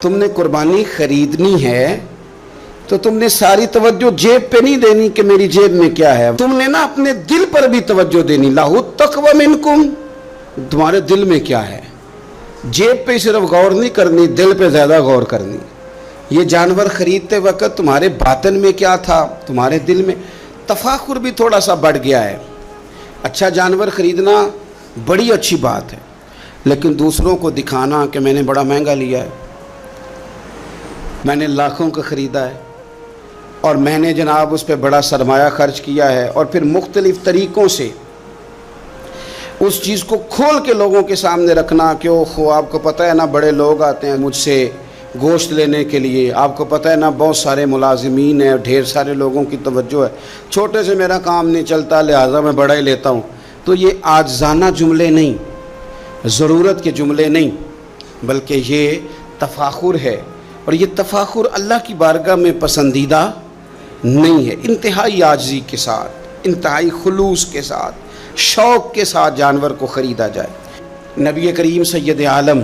تم نے قربانی خریدنی ہے تو تم نے ساری توجہ جیب پہ نہیں دینی کہ میری جیب میں کیا ہے، تم نے نا اپنے دل پر بھی توجہ دینی. لاہو التقوی منکم، تمہارے دل میں کیا ہے. جیب پہ صرف غور نہیں کرنی، دل پہ زیادہ غور کرنی. یہ جانور خریدتے وقت تمہارے باطن میں کیا تھا، تمہارے دل میں. تفاخر بھی تھوڑا سا بڑھ گیا ہے. اچھا جانور خریدنا بڑی اچھی بات ہے، لیکن دوسروں کو دکھانا کہ میں نے بڑا مہنگا لیا ہے، میں نے لاکھوں کا خریدا ہے، اور میں نے جناب اس پہ بڑا سرمایہ خرچ کیا ہے، اور پھر مختلف طریقوں سے اس چیز کو کھول کے لوگوں کے سامنے رکھنا کہ اوہ آپ کو پتہ ہے نا بڑے لوگ آتے ہیں مجھ سے گوشت لینے کے لیے، آپ کو پتہ ہے نا بہت سارے ملازمین ہیں، ڈھیر سارے لوگوں کی توجہ ہے، چھوٹے سے میرا کام نہیں چلتا لہٰذا میں بڑا ہی لیتا ہوں. تو یہ عاجزانہ جملے نہیں، ضرورت کے جملے نہیں، بلکہ یہ تفاخر ہے. اور یہ تفاخر اللہ کی بارگاہ میں پسندیدہ نہیں ہے. انتہائی عاجزی کے ساتھ، انتہائی خلوص کے ساتھ، شوق کے ساتھ جانور کو خریدا جائے. نبی کریم سید عالم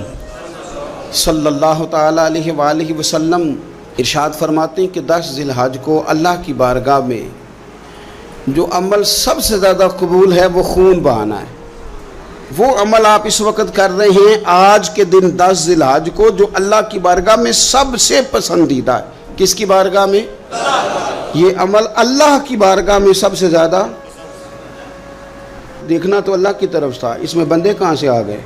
صلی اللہ تعالیٰ علیہ وآلہ وسلم ارشاد فرماتے ہیں کہ 10 ذی الحج کو اللہ کی بارگاہ میں جو عمل سب سے زیادہ قبول ہے وہ خون بہانا ہے. وہ عمل آپ اس وقت کر رہے ہیں آج کے دن 10 ذی الحج کو جو اللہ کی بارگاہ میں سب سے پسندیدہ ہے. کس کی بارگاہ میں؟ یہ عمل اللہ کی بارگاہ میں سب سے زیادہ. دیکھنا تو اللہ کی طرف تھا، اس میں بندے کہاں سے آ گئے.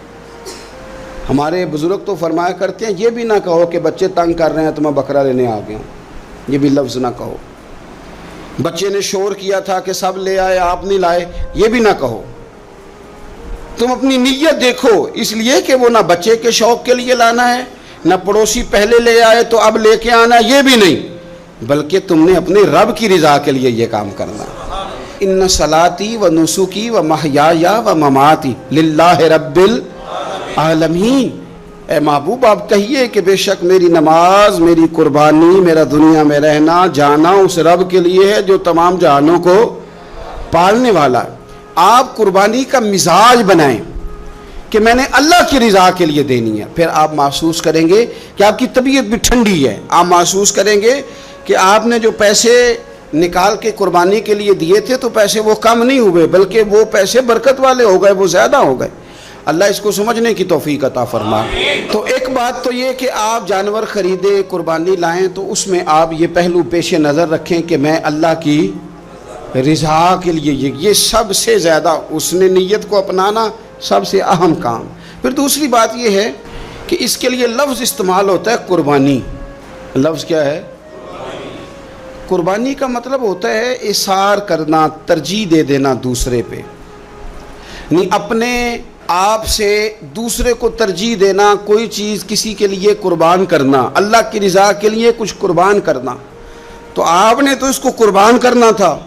ہمارے بزرگ تو فرمایا کرتے ہیں یہ بھی نہ کہو کہ بچے تنگ کر رہے ہیں تو میں بکرا لینے آ گیا ہوں، یہ بھی لفظ نہ کہو. بچے نے شور کیا تھا کہ سب لے آئے آپ نہیں لائے، یہ بھی نہ کہو. تم اپنی نیت دیکھو، اس لیے کہ وہ نہ بچے کے شوق کے لیے لانا ہے، نہ پڑوسی پہلے لے آئے تو اب لے کے آنا، یہ بھی نہیں، بلکہ تم نے اپنے رب کی رضا کے لیے یہ کام کرنا. ان صلاتی و نسکی و محیایا و مماتی للہ رب العالمین. اے محبوب آپ کہیے کہ بے شک میری نماز، میری قربانی، میرا دنیا میں رہنا جانا اس رب کے لیے ہے جو تمام جہانوں کو پالنے والا ہے. آپ قربانی کا مزاج بنائیں کہ میں نے اللہ کی رضا کے لیے دینی ہے. پھر آپ محسوس کریں گے کہ آپ کی طبیعت بھی ٹھنڈی ہے. آپ محسوس کریں گے کہ آپ نے جو پیسے نکال کے قربانی کے لیے دیے تھے تو پیسے وہ کم نہیں ہوئے بلکہ وہ پیسے برکت والے ہو گئے، وہ زیادہ ہو گئے. اللہ اس کو سمجھنے کی توفیق عطا فرما. تو ایک بات تو یہ کہ آپ جانور خریدیں، قربانی لائیں تو اس میں آپ یہ پہلو پیش نظر رکھیں کہ میں اللہ کی رضا کے لیے، یہ سب سے زیادہ اس نے نیت کو اپنانا سب سے اہم کام. پھر دوسری بات یہ ہے کہ اس کے لیے لفظ استعمال ہوتا ہے قربانی. لفظ کیا ہے؟ قربانی کا مطلب ہوتا ہے اثار کرنا، ترجیح دے دینا دوسرے پہ، نہیں اپنے آپ سے دوسرے کو ترجیح دینا، کوئی چیز کسی کے لیے قربان کرنا، اللہ کی رضا کے لیے کچھ قربان کرنا. تو آپ نے تو اس کو قربان کرنا تھا،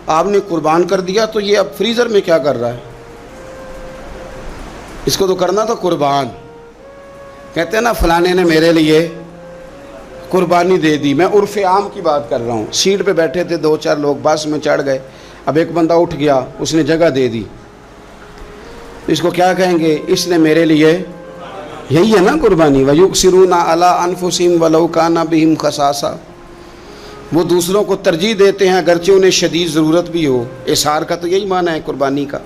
آپ نے قربان کر دیا تو یہ اب فریزر میں کیا کر رہا ہے؟ اس کو تو کرنا تھا قربان. کہتے ہیں نا فلانے نے میرے لیے قربانی دے دی. میں عرف عام کی بات کر رہا ہوں. سیٹ پہ بیٹھے تھے 2-4 لوگ، بس میں چڑھ گئے، اب ایک بندہ اٹھ گیا، اس نے جگہ دے دی. اس کو کیا کہیں گے؟ اس نے میرے لیے، یہی ہے نا قربانی. وَيُؤْثِرُونَ عَلَىٰ أَنفُسِهِمْ وَلَوْ كَانَ بِهِمْ خَصَاصَةٌ. وہ دوسروں کو ترجیح دیتے ہیں اگرچہ انہیں شدید ضرورت بھی ہو. اثار کا تو یہی معنی ہے قربانی کا.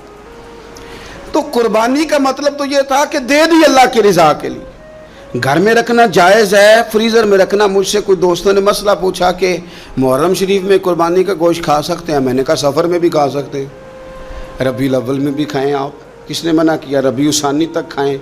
تو قربانی کا مطلب تو یہ تھا کہ دے دی اللہ کی رضا کے لیے. گھر میں رکھنا جائز ہے، فریزر میں رکھنا. مجھ سے کوئی دوستوں نے مسئلہ پوچھا کہ محرم شریف میں قربانی کا گوشت کھا سکتے ہیں؟ میں نے کہا سفر میں بھی کھا سکتے ہیں، ربیع الاول میں بھی کھائیں. آپ کس نے منع کیا؟ ربیع الثانی تک کھائیں.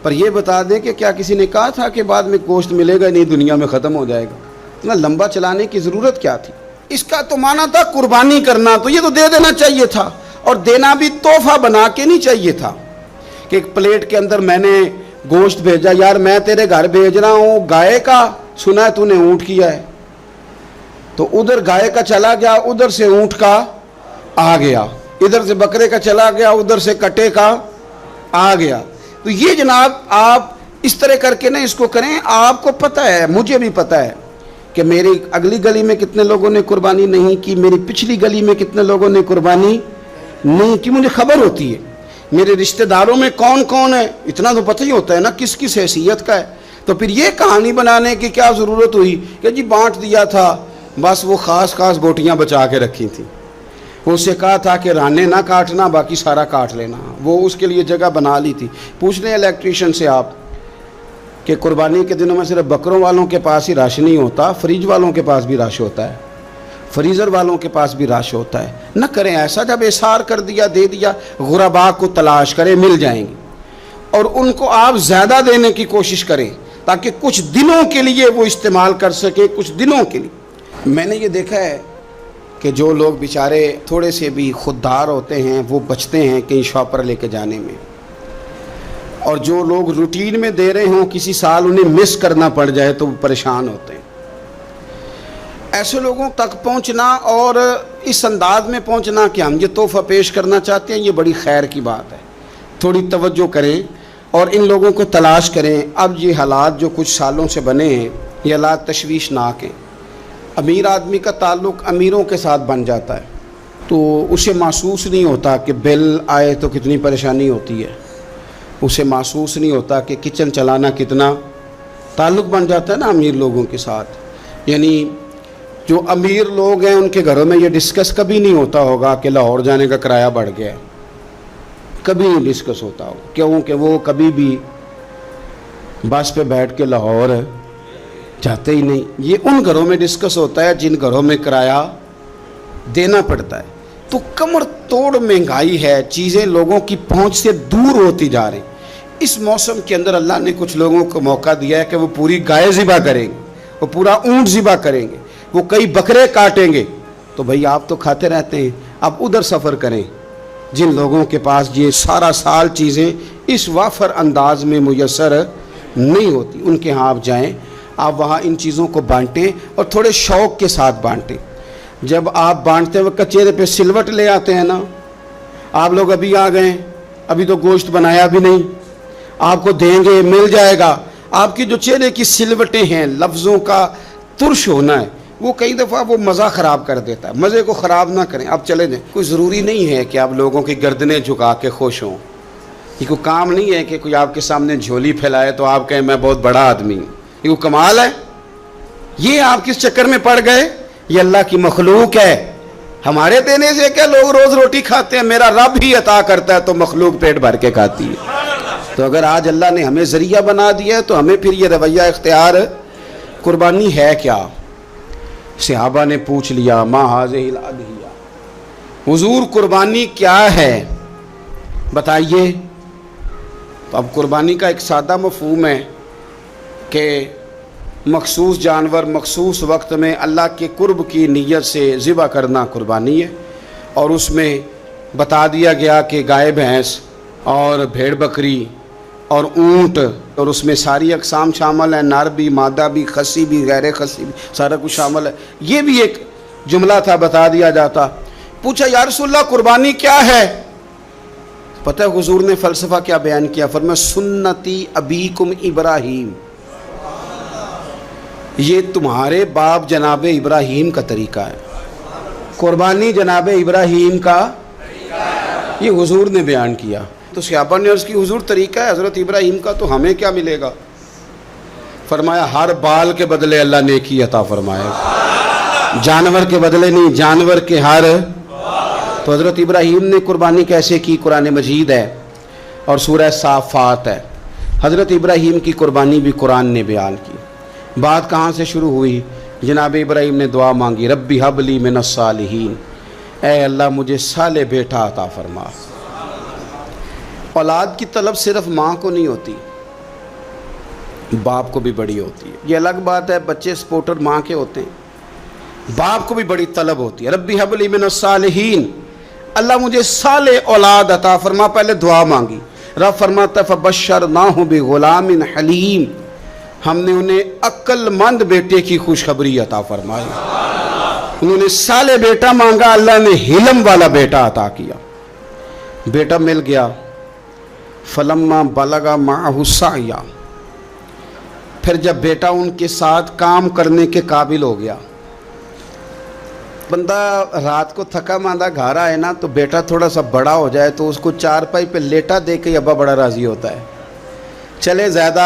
پر یہ بتا دیں کہ کیا کسی نے کہا تھا کہ بعد میں گوشت ملے گا نہیں، دنیا میں ختم ہو جائے گا؟ اتنا لمبا چلانے کی ضرورت کیا تھی؟ اس کا تو معنی تھا قربانی کرنا. تو یہ تو دے دینا چاہیے تھا، اور دینا بھی تحفہ بنا کے نہیں چاہیے تھا کہ ایک پلیٹ کے اندر میں نے گوشت بھیجا. یار میں تیرے گھر بھیج رہا ہوں گائے کا، سنا ہے تو نے اونٹ کیا ہے، تو ادھر گائے کا چلا گیا، ادھر سے اونٹ کا آ گیا، ادھر سے بکرے کا چلا گیا، ادھر سے کٹے کا آ گیا. تو یہ جناب آپ اس طرح کر کے نا اس کو کریں. آپ کو پتہ ہے، مجھے بھی پتہ ہے کہ میری اگلی گلی میں کتنے لوگوں نے قربانی نہیں کی، میری پچھلی گلی میں کتنے لوگوں نے قربانی نہیں کی. مجھے خبر ہوتی ہے میرے رشتہ داروں میں کون کون ہے، اتنا تو پتہ ہی ہوتا ہے نا کس کس حیثیت کا ہے. تو پھر یہ کہانی بنانے کی کیا ضرورت ہوئی کہ جی بانٹ دیا تھا، بس وہ خاص بوٹیاں بچا کے رکھی تھیں، وہ اسے کہا تھا کہ رانے نہ کاٹنا، باقی سارا کاٹ لینا، وہ اس کے لیے جگہ بنا لی تھی۔ پوچھ لیں الیکٹریشین سے آپ کہ قربانی کے دنوں میں صرف بکروں والوں کے پاس ہی رش نہیں ہوتا، فریج والوں کے پاس بھی رش ہوتا ہے، فریزر والوں کے پاس بھی رش ہوتا ہے۔ نہ کریں ایسا، جب احصار کر دیا، دے دیا، غرباء کو تلاش کریں، مل جائیں گے، اور ان کو آپ زیادہ دینے کی کوشش کریں تاکہ کچھ دنوں کے لیے وہ استعمال کر سکیں، کچھ دنوں کے لیے۔ میں نے یہ دیکھا ہے کہ جو لوگ بیچارے تھوڑے سے بھی خوددار ہوتے ہیں وہ بچتے ہیں کہیں شاپ پر لے کے جانے میں، اور جو لوگ روٹین میں دے رہے ہوں کسی سال انہیں مس کرنا پڑ جائے تو وہ پریشان ہوتے ہیں۔ ایسے لوگوں تک پہنچنا اور اس انداز میں پہنچنا کہ ہم یہ تحفہ پیش کرنا چاہتے ہیں، یہ بڑی خیر کی بات ہے۔ تھوڑی توجہ کریں اور ان لوگوں کو تلاش کریں۔ اب یہ حالات جو کچھ سالوں سے بنے ہیں یہ حالات تشویشناک ہیں۔ امیر آدمی کا تعلق امیروں کے ساتھ بن جاتا ہے تو اسے محسوس نہیں ہوتا کہ بل آئے تو کتنی پریشانی ہوتی ہے، اسے محسوس نہیں ہوتا کہ کچن چلانا کتنا، تعلق بن جاتا ہے نا امیر لوگوں کے ساتھ۔ یعنی جو امیر لوگ ہیں ان کے گھروں میں یہ ڈسکس کبھی نہیں ہوتا ہوگا کہ لاہور جانے کا کرایہ بڑھ گیا ہے، کبھی نہیں ڈسکس ہوتا ہوگا، کیونکہ وہ کبھی بھی بس پہ بیٹھ کے لاہور جاتے ہی نہیں۔ یہ ان گھروں میں ڈسکس ہوتا ہے جن گھروں میں کرایہ دینا پڑتا ہے۔ تو کمر توڑ مہنگائی ہے، چیزیں لوگوں کی پہنچ سے دور ہوتی جا رہی۔ اس موسم کے اندر اللہ نے کچھ لوگوں کو موقع دیا ہے کہ وہ پوری گائے ذبح کریں گے، وہ پورا اونٹ ذبح کریں گے، وہ کئی بکرے کاٹیں گے۔ تو بھئی آپ تو کھاتے رہتے ہیں، اب ادھر سفر کریں جن لوگوں کے پاس یہ سارا سال چیزیں اس وافر انداز میں میسر نہیں ہوتی، ان کے ہاں آپ جائیں، آپ وہاں ان چیزوں کو بانٹیں اور تھوڑے شوق کے ساتھ بانٹیں۔ جب آپ بانٹتے وقت چہرے پہ سلوٹ لے آتے ہیں نا، آپ لوگ ابھی آ گئے، ابھی تو گوشت بنایا بھی نہیں، آپ کو دیں گے، مل جائے گا، آپ کی جو چہرے کی سلوٹیں ہیں، لفظوں کا ترش ہونا ہے، وہ کئی دفعہ وہ مزہ خراب کر دیتا ہے۔ مزے کو خراب نہ کریں، آپ چلے جائیں۔ کوئی ضروری نہیں ہے کہ آپ لوگوں کی گردنیں جھکا کے خوش ہوں، یہ کوئی کام نہیں ہے کہ کوئی آپ کے سامنے جھولی پھیلائے تو آپ کہیں میں بہت بڑا آدمی ہوں، یہ کوئی کمال ہے؟ یہ آپ کس چکر میں پڑ گئے؟ یہ اللہ کی مخلوق ہے، ہمارے دینے سے کیا لوگ روز روٹی کھاتے ہیں؟ میرا رب ہی عطا کرتا ہے تو مخلوق پیٹ بھر کے کھاتی ہے۔ تو اگر آج اللہ نے ہمیں ذریعہ بنا دیا ہے تو ہمیں پھر یہ رویہ اختیار، قربانی ہے کیا؟ صحابہ نے پوچھ لیا ما ھذہ الاضحیہ، حضور قربانی کیا ہے بتائیے۔ تو اب قربانی کا ایک سادہ مفہوم ہے کہ مخصوص جانور مخصوص وقت میں اللہ کے قرب کی نیت سے ذبح کرنا قربانی ہے، اور اس میں بتا دیا گیا کہ گائے بھینس اور بھیڑ بکری اور اونٹ، اور اس میں ساری اقسام شامل ہیں، نر بھی، مادہ بھی، خصی بھی، غیر خصی بھی، سارا کچھ شامل ہے۔ یہ بھی ایک جملہ تھا، بتا دیا جاتا۔ پوچھا یا رسول اللہ قربانی کیا ہے؟ پتہ ہے حضور نے فلسفہ کیا بیان کیا؟ فرمایا سنتی ابیکم ابراہیم، یہ تمہارے باپ جناب ابراہیم کا طریقہ ہے، قربانی جناب ابراہیم کا یہ حضور نے بیان کیا۔ تو صحابہ نے عرض کی حضور طریقہ ہے حضرت ابراہیم کا، تو ہمیں کیا ملے گا؟ فرمایا ہر بال کے بدلے اللہ نیکی عطا فرمائے گا، جانور کے بدلے نہیں، جانور کے ہر۔ تو حضرت ابراہیم نے قربانی کیسے کی؟ قرآن مجید ہے اور سورہ صافات ہے، حضرت ابراہیم کی قربانی بھی قرآن نے بیان کی۔ بات کہاں سے شروع ہوئی؟ جناب ابراہیم نے دعا مانگی ربی ہب لی من الصالحین، اے اللہ مجھے صالح بیٹا عطا فرما۔ اولاد کی طلب صرف ماں کو نہیں ہوتی، باپ کو بھی بڑی ہوتی ہے۔ یہ الگ بات ہے بچے سپورٹر ماں کے ہوتے ہیں، باپ کو بھی بڑی طلب ہوتی ہے۔ ربی ہب لی من الصالحین، اللہ مجھے صالح اولاد عطا فرما، پہلے دعا مانگی۔ رب فرماتا فبشرناہ بغلام حلیم، ہم نے انہیں عقل مند بیٹے کی خوشخبری عطا فرمائی۔ انہوں نے صالح بیٹا مانگا، اللہ نے حلم والا بیٹا عطا کیا، بیٹا مل گیا۔ فلما بلغ معہ السعی، پھر جب بیٹا ان کے ساتھ کام کرنے کے قابل ہو گیا، بندہ رات کو تھکا ماندہ گھر آئے نا تو بیٹا تھوڑا سا بڑا ہو جائے تو اس کو چارپائی پہ لیٹا دے کے ابا بڑا راضی ہوتا ہے۔ چلے زیادہ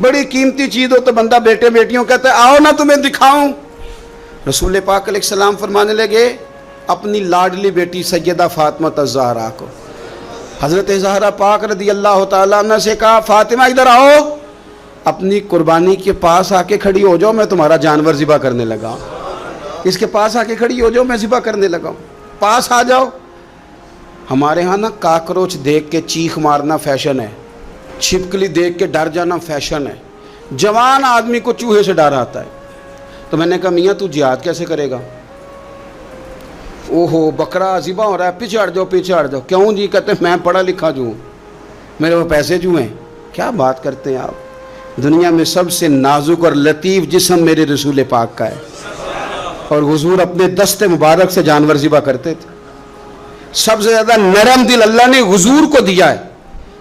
بڑی قیمتی چیز ہو تو بندہ بیٹے بیٹیوں کہتا ہے آؤ نا تمہیں دکھاؤں. رسول پاک علیہ السلام فرمانے لگے اپنی لاڈلی بیٹی سیدہ فاطمہ الزہرا کو، حضرت زہرا پاک رضی اللہ تعالیٰ عنہ سے کہا فاطمہ ادھر آؤ، اپنی قربانی کے پاس آ کے کھڑی ہو جاؤ، میں تمہارا جانور ذبح کرنے لگا ہوں. اس کے پاس آ کے کھڑی ہو جاؤ، میں ذبح کرنے لگا ہوں، پاس آ جاؤ. ہمارے ہاں نا کاکروچ دیکھ کے چیخ مارنا فیشن ہے، چھپکلی دیکھ کے ڈر جانا فیشن ہے، جوان آدمی کو چوہے سے ڈر آتا ہے. تو میں نے کہا میاں تو جہاد کیسے کرے گا؟ اوہو بکرا ذبح ہو رہا ہے، پیچھے ہٹ جاؤ پیچھے ہٹ جاؤ. کیوں جی؟ کہتے ہیں میں پڑھا لکھا جو ہوں، میرے وہ پیسے جو ہیں. کیا بات کرتے ہیں آپ؟ دنیا میں سب سے نازک اور لطیف جسم میرے رسول پاک کا ہے، اور حضور اپنے دست مبارک سے جانور ذبح کرتے تھے. سب سے زیادہ نرم دل اللہ نے حضور کو دیا ہے،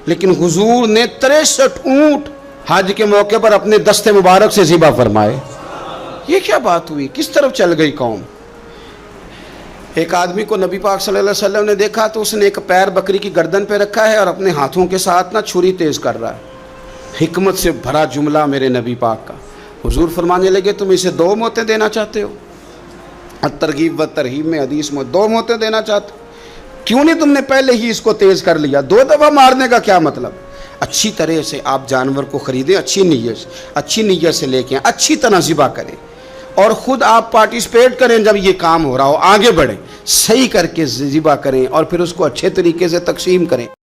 لیکن حضور نے 63 اونٹ حج کے موقع پر اپنے دست مبارک سے ذبح فرمائے. یہ کیا بات ہوئی؟ کس طرف چل گئی قوم؟ ایک آدمی کو نبی پاک صلی اللہ علیہ وسلم نے دیکھا تو اس نے ایک پیر بکری کی گردن پہ رکھا ہے اور اپنے ہاتھوں کے ساتھ نا چھری تیز کر رہا ہے. حکمت سے بھرا جملہ میرے نبی پاک کا. حضور فرمانے لگے تم اسے 2 موتیں دینا چاہتے ہو؟ ترغیب و ترہیب میں حدیث میں 2 موتیں دینا چاہتے ہو؟ کیوں نہیں تم نے پہلے ہی اس کو تیز کر لیا؟ 2 دفعہ مارنے کا کیا مطلب؟ اچھی طرح سے آپ جانور کو خریدیں، اچھی نیت سے لے کے اچھی طرح ذبح کریں، اور خود آپ پارٹیسپیٹ کریں. جب یہ کام ہو رہا ہو آگے بڑھیں، صحیح کر کے ذبح کریں اور پھر اس کو اچھے طریقے سے تقسیم کریں.